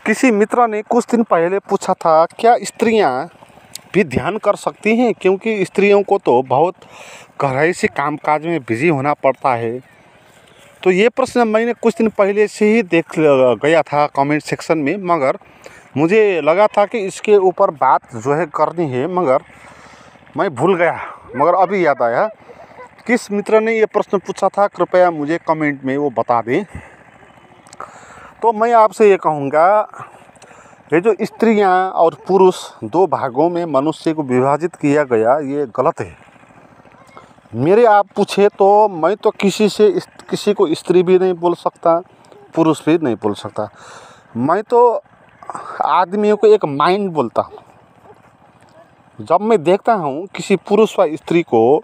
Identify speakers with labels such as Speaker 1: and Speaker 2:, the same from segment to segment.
Speaker 1: किसी मित्र ने कुछ दिन पहले पूछा था, क्या स्त्रियां भी ध्यान कर सकती हैं, क्योंकि स्त्रियों को तो बहुत गहराई से कामकाज में बिजी होना पड़ता है। तो ये प्रश्न मैंने कुछ दिन पहले से ही देख गया था कमेंट सेक्शन में, मगर मुझे लगा था कि इसके ऊपर बात जो है करनी है, मगर मैं भूल गया। मगर अभी याद आया, किस मित्र ने ये प्रश्न पूछा था, कृपया मुझे कमेंट में वो बता दें। तो मैं आपसे ये कहूँगा, ये जो स्त्रियां और पुरुष दो भागों में मनुष्य को विभाजित किया गया, ये गलत है। मेरे आप पूछे तो मैं तो किसी को स्त्री भी नहीं बोल सकता, पुरुष भी नहीं बोल सकता। मैं तो आदमियों को एक माइंड बोलता हूँ। जब मैं देखता हूँ किसी पुरुष व स्त्री को,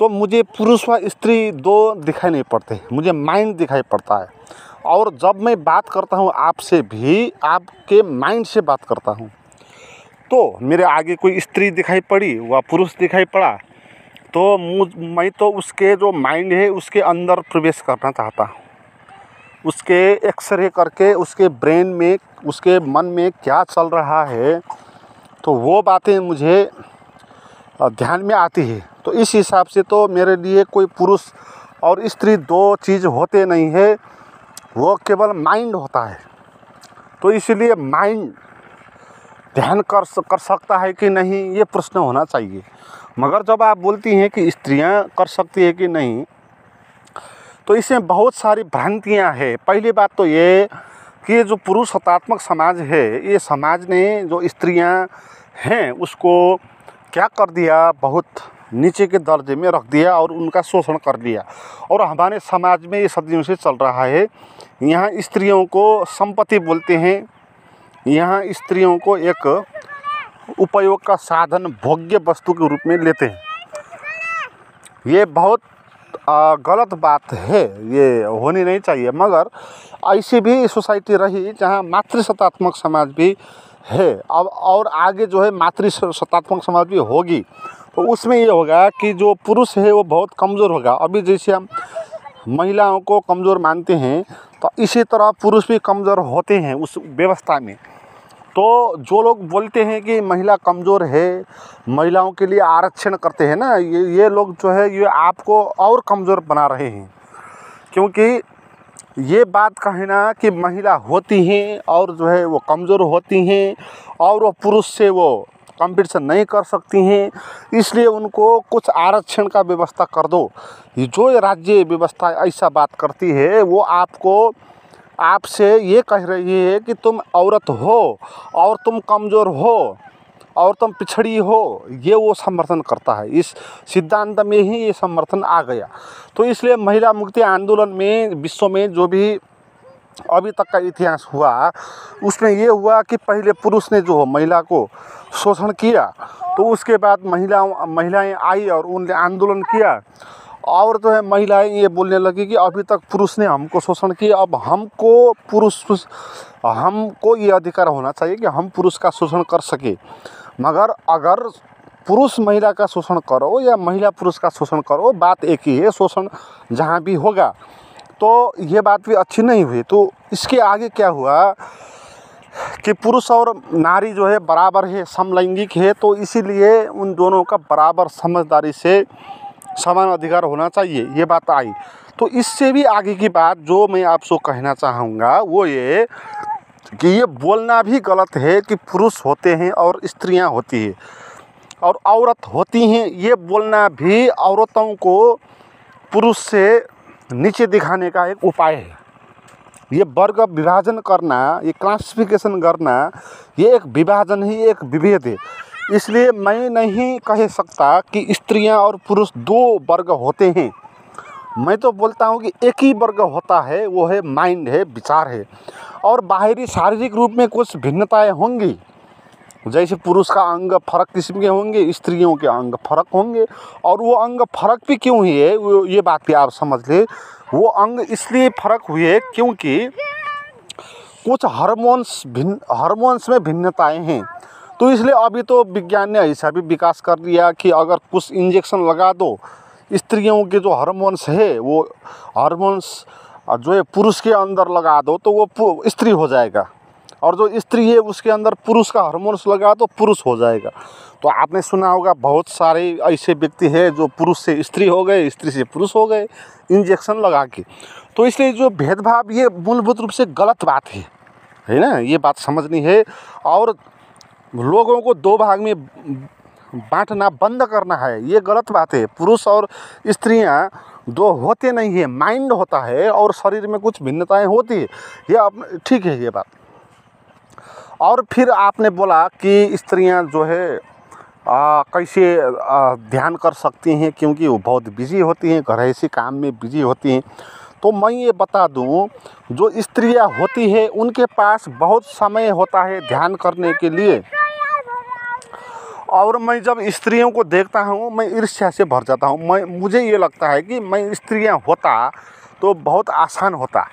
Speaker 1: तो मुझे पुरुष व स्त्री दो दिखाई नहीं पड़ते, मुझे माइंड दिखाई पड़ता है। और जब मैं बात करता हूँ आपसे भी, आपके माइंड से बात करता हूँ। तो मेरे आगे कोई स्त्री दिखाई पड़ी व पुरुष दिखाई पड़ा, तो मैं तो उसके जो माइंड है उसके अंदर प्रवेश करना चाहता हूँ। उसके एक्सरे करके उसके ब्रेन में, उसके मन में क्या चल रहा है, तो वो बातें मुझे ध्यान में आती है। तो इस हिसाब से तो मेरे लिए कोई पुरुष और स्त्री दो चीज़ होते नहीं है, वो केवल माइंड होता है। तो इसलिए माइंड ध्यान कर सकता है कि नहीं, ये प्रश्न होना चाहिए। मगर जब आप बोलती हैं कि स्त्रियां कर सकती है कि नहीं, तो इसमें बहुत सारी भ्रांतियां हैं। पहली बात तो ये कि जो पुरुषात्मक समाज है, ये समाज ने जो स्त्रियां हैं उसको क्या कर दिया, बहुत नीचे के दर्जे में रख दिया और उनका शोषण कर दिया। और हमारे समाज में ये सदियों से चल रहा है। यहाँ स्त्रियों को संपत्ति बोलते हैं, यहाँ स्त्रियों को एक उपयोग का साधन, भोग्य वस्तु के रूप में लेते हैं। ये बहुत गलत बात है, ये होनी नहीं चाहिए। मगर ऐसी भी सोसाइटी रही जहाँ मातृसत्तात्मक समाज भी है। अब और आगे जो है मातृसत्तात्मक समाज भी होगी, तो उसमें ये होगा कि जो पुरुष है वो बहुत कमज़ोर होगा। अभी जैसे हम महिलाओं को कमज़ोर मानते हैं, तो इसी तरह पुरुष भी कमज़ोर होते हैं उस व्यवस्था में। तो जो लोग बोलते हैं कि महिला कमज़ोर है, महिलाओं के लिए आरक्षण करते हैं ना, ये लोग जो है ये आपको और कमज़ोर बना रहे हैं। क्योंकि ये बात कहना कि महिला होती हैं और जो है वो कमज़ोर होती हैं और वो पुरुष से वो कंपटीशन नहीं कर सकती हैं, इसलिए उनको कुछ आरक्षण का व्यवस्था कर दो। जो राज्य व्यवस्था ऐसा बात करती है, वो आपसे ये कह रही है कि तुम औरत हो और तुम कमज़ोर हो और तुम पिछड़ी हो, ये वो समर्थन करता है। इस सिद्धांत में ही ये समर्थन आ गया। तो इसलिए महिला मुक्ति आंदोलन में विश्व में जो भी अभी तक का इतिहास हुआ, उसमें ये हुआ कि पहले पुरुष ने जो महिला को शोषण किया, तो उसके बाद महिलाएं आई और उन्होंने आंदोलन किया। और जो है महिलाएं ये बोलने लगी कि अभी तक पुरुष ने हमको शोषण किया, अब हमको ये अधिकार होना चाहिए कि हम पुरुष का शोषण कर सके। मगर अगर पुरुष महिला का शोषण करो या महिला पुरुष का शोषण करो, बात एक ही है। शोषण जहाँ भी होगा, तो ये बात भी अच्छी नहीं हुई। तो इसके आगे क्या हुआ कि पुरुष और नारी जो है बराबर है, समलैंगिक है, तो इसीलिए उन दोनों का बराबर समझदारी से समान अधिकार होना चाहिए, ये बात आई। तो इससे भी आगे की बात जो मैं आपसे कहना चाहूँगा वो ये कि ये बोलना भी गलत है कि पुरुष होते हैं और स्त्रियां होती हैं और औरत होती हैं। ये बोलना भी औरतों को पुरुष से नीचे दिखाने का एक उपाय है। ये वर्ग विभाजन करना, ये क्लासिफिकेशन करना, ये एक विभाजन ही एक विभेद है। इसलिए मैं नहीं कह सकता कि स्त्रियां और पुरुष दो वर्ग होते हैं। मैं तो बोलता हूँ कि एक ही वर्ग होता है, वो है माइंड, है विचार है। और बाहरी शारीरिक रूप में कुछ भिन्नताएं होंगी, जैसे पुरुष का अंग फर्क किस्म के होंगे, स्त्रियों के अंग फर्क होंगे। और वो अंग फर्क भी क्यों है, वो ये बात भी आप समझ ले। वो अंग इसलिए फर्क हुए क्योंकि कुछ हार्मोन्स में भिन्नताएं हैं। तो इसलिए अभी तो विज्ञान ने ऐसा भी विकास कर दिया कि अगर कुछ इंजेक्शन लगा दो, स्त्रियों के जो हार्मोन्स है वो हार्मोन्स जो है पुरुष के अंदर लगा दो, तो वो स्त्री हो जाएगा। और जो स्त्री है उसके अंदर पुरुष का हार्मोन्स लगा तो पुरुष हो जाएगा। तो आपने सुना होगा बहुत सारे ऐसे व्यक्ति हैं जो पुरुष से स्त्री हो गए, स्त्री से पुरुष हो गए इंजेक्शन लगा के। तो इसलिए जो भेदभाव ये मूलभूत रूप से गलत बात है ना, ये बात समझनी है। और लोगों को दो भाग में बांटना बंद करना है, ये गलत बात है। पुरुष और स्त्रियां दो होते नहीं है, माइंड होता है और शरीर में कुछ भिन्नताएं होती है, ये ठीक है ये बात। और फिर आपने बोला कि स्त्रियां जो है कैसे ध्यान कर सकती हैं, क्योंकि वो बहुत बिजी होती हैं, घरेलू काम में बिजी होती हैं। तो मैं ये बता दूं, जो स्त्रियां होती है उनके पास बहुत समय होता है ध्यान करने के लिए। और मैं जब स्त्रियों को देखता हूँ मैं ईर्ष्या से भर जाता हूँ। मुझे ये लगता है कि मैं स्त्रियां होता तो बहुत आसान होता,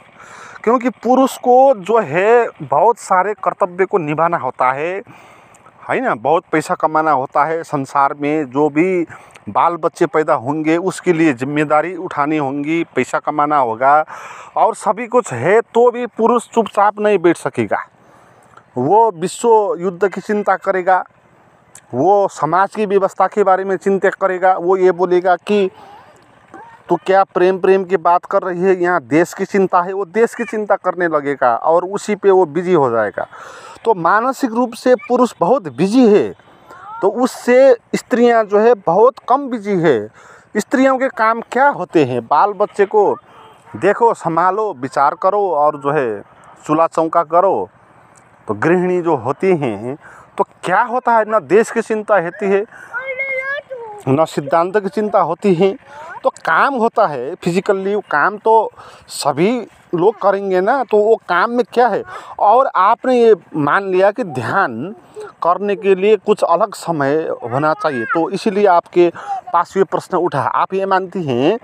Speaker 1: क्योंकि पुरुष को जो है बहुत सारे कर्तव्य को निभाना होता है ना, बहुत पैसा कमाना होता है, संसार में जो भी बाल बच्चे पैदा होंगे उसके लिए जिम्मेदारी उठानी होंगी, पैसा कमाना होगा और सभी कुछ है। तो भी पुरुष चुपचाप नहीं बैठ सकेगा, वो विश्व युद्ध की चिंता करेगा, वो समाज की व्यवस्था के बारे में चिंता करेगा। वो ये बोलेगा कि तो क्या प्रेम की बात कर रही है, यहाँ देश की चिंता है, वो देश की चिंता करने लगेगा और उसी पे वो बिजी हो जाएगा। तो मानसिक रूप से पुरुष बहुत बिजी है, तो उससे स्त्रियां जो है बहुत कम बिजी है। स्त्रियों के काम क्या होते हैं, बाल बच्चे को देखो, संभालो, विचार करो और जो है चूल्हा चौका करो। तो गृहिणी जो होती हैं तो क्या होता है, ना देश की चिंता होती है ना सिद्धांत की चिंता होती है। तो काम होता है फिजिकली, वो काम तो सभी लोग करेंगे ना, तो वो काम में क्या है। और आपने ये मान लिया कि ध्यान करने के लिए कुछ अलग समय होना चाहिए, तो इसीलिए आपके पास ये प्रश्न उठा। आप ये मानती हैं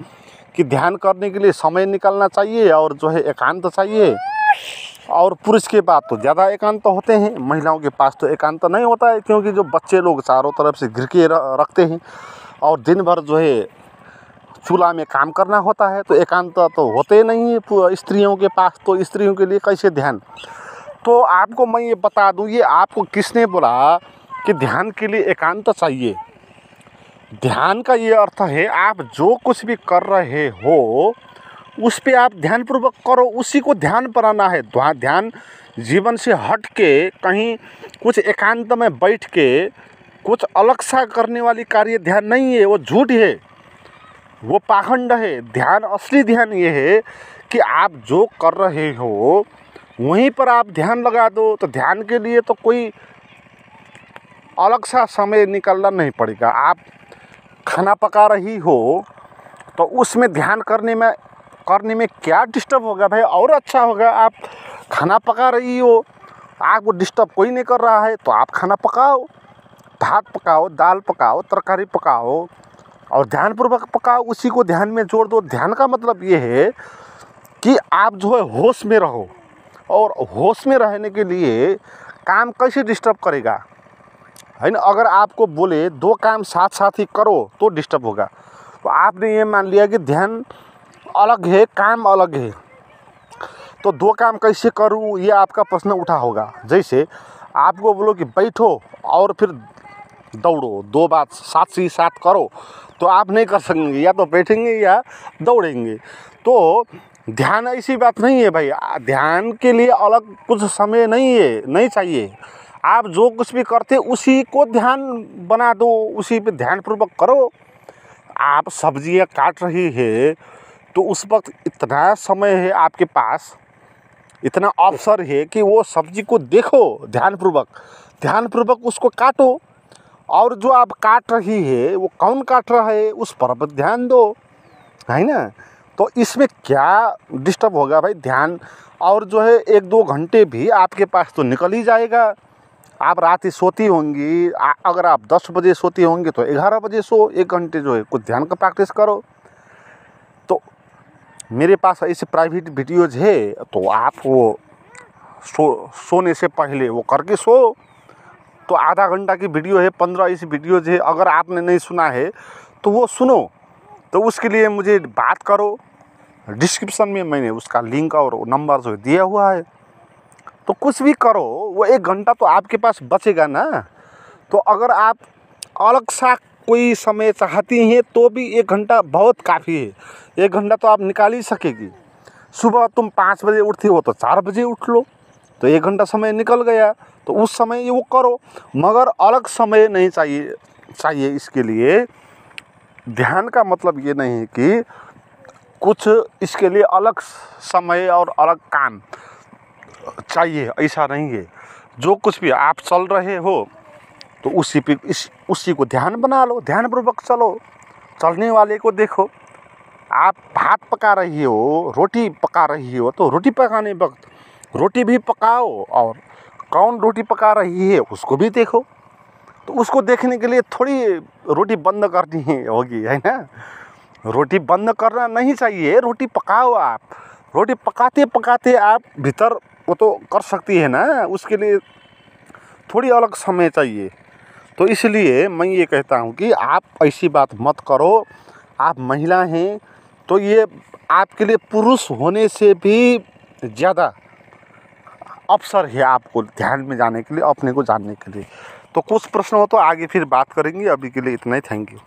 Speaker 1: कि ध्यान करने के लिए समय निकालना चाहिए और जो है एकांत चाहिए, और पुरुष के पास तो ज़्यादा एकांत होते हैं, महिलाओं के पास तो एकांत नहीं होता है, क्योंकि जो बच्चे लोग चारों तरफ से घिर के रखते हैं और दिन भर जो है चूल्हा में काम करना होता है, तो एकांत तो होते नहीं है स्त्रियों के पास। तो स्त्रियों के लिए कैसे ध्यान। तो आपको मैं ये बता दूँ, ये आपको किसने बोला कि ध्यान के लिए एकांत चाहिए। ध्यान का ये अर्थ है आप जो कुछ भी कर रहे हो उस पे आप ध्यानपूर्वक करो, उसी को ध्यान बनाना है। ध्यान जीवन से हट के कहीं कुछ एकांत में बैठ के कुछ अलग सा करने वाली कार्य ध्यान नहीं है, वो झूठ है, वो पाखंड है। ध्यान, असली ध्यान ये है कि आप जो कर रहे हो वहीं पर आप ध्यान लगा दो। तो ध्यान के लिए तो कोई अलग सा समय निकालना नहीं पड़ेगा। आप खाना पका रही हो तो उसमें ध्यान करने में क्या डिस्टर्ब होगा भाई, और अच्छा होगा। आप खाना पका रही हो, आपको डिस्टर्ब कोई नहीं कर रहा है, तो आप खाना पकाओ, भात पकाओ, दाल पकाओ, तरकारी पकाओ और ध्यानपूर्वक पकाओ, उसी को ध्यान में जोड़ दो। ध्यान का मतलब ये है कि आप जो है होश में रहो, और होश में रहने के लिए काम कैसे डिस्टर्ब करेगा, है ना। अगर आपको बोले दो काम साथ साथ ही करो तो डिस्टर्ब होगा। तो आपने ये मान लिया कि ध्यान अलग है, काम अलग है, तो दो काम कैसे करूँ, ये आपका प्रश्न उठा होगा। जैसे आपको बोलो कि बैठो और फिर दौड़ो, दो बात साथ ही साथ करो, तो आप नहीं कर सकेंगे, या तो बैठेंगे या दौड़ेंगे। तो ध्यान ऐसी बात नहीं है भाई, ध्यान के लिए अलग कुछ समय नहीं चाहिए। आप जो कुछ भी करते उसी को ध्यान बना दो, उसी पे ध्यानपूर्वक करो। आप सब्जियां काट रही है तो उस वक्त इतना समय है आपके पास, इतना अवसर है कि वो सब्जी को देखो ध्यानपूर्वक उसको काटो। और जो आप काट रही है वो कौन काट रहा है उस पर ध्यान दो, है ना। तो इसमें क्या डिस्टर्ब होगा भाई, ध्यान। और जो है 1-2 घंटे भी आपके पास तो निकल ही जाएगा। आप रात ही सोती होंगी, अगर आप 10 बजे सोती होंगी तो 11 बजे सो, 1 घंटे जो है कुछ ध्यान का प्रैक्टिस करो। तो मेरे पास ऐसे प्राइवेट वीडियोज़ है, तो आप वो सोने से पहले वो करके सो। तो आधा घंटा की वीडियो है, 15 ऐसी वीडियोज़ है, अगर आपने नहीं सुना है तो वो सुनो। तो उसके लिए मुझे बात करो, डिस्क्रिप्शन में मैंने उसका लिंक और नंबर जो दिया हुआ है। तो कुछ भी करो, वो 1 घंटा तो आपके पास बचेगा ना। तो अगर आप अलग सा कोई समय चाहती हैं तो भी 1 घंटा बहुत काफ़ी है। 1 घंटा तो आप निकाल ही सकेगी। सुबह तुम 5 बजे उठती हो तो 4 बजे उठ लो, तो 1 घंटा समय निकल गया। तो उस समय ये वो करो, मगर अलग समय नहीं चाहिए इसके लिए। ध्यान का मतलब ये नहीं है कि कुछ इसके लिए अलग समय और अलग काम चाहिए, ऐसा नहीं है। जो कुछ भी आप चल रहे हो तो उसी को ध्यान बना लो, ध्यानपूर्वक चलो। चलने वाले को देखो। आप भात पका रही हो, रोटी पका रही हो, तो रोटी पकाने वक्त रोटी भी पकाओ, और कौन रोटी पका रही है उसको भी देखो। तो उसको देखने के लिए थोड़ी रोटी बंद करनी होगी, है ना। रोटी बंद करना नहीं चाहिए, रोटी पकाओ आप। रोटी पकाते पकाते आप भीतर वो तो कर सकती है ना, उसके लिए थोड़ी अलग समय चाहिए। तो इसलिए मैं ये कहता हूँ कि आप ऐसी बात मत करो। आप महिला हैं तो ये आपके लिए पुरुष होने से भी ज़्यादा अवसर है आपको ध्यान में जाने के लिए, अपने को जानने के लिए। तो कुछ प्रश्न हो तो आगे फिर बात करेंगे, अभी के लिए इतना ही। Thank you.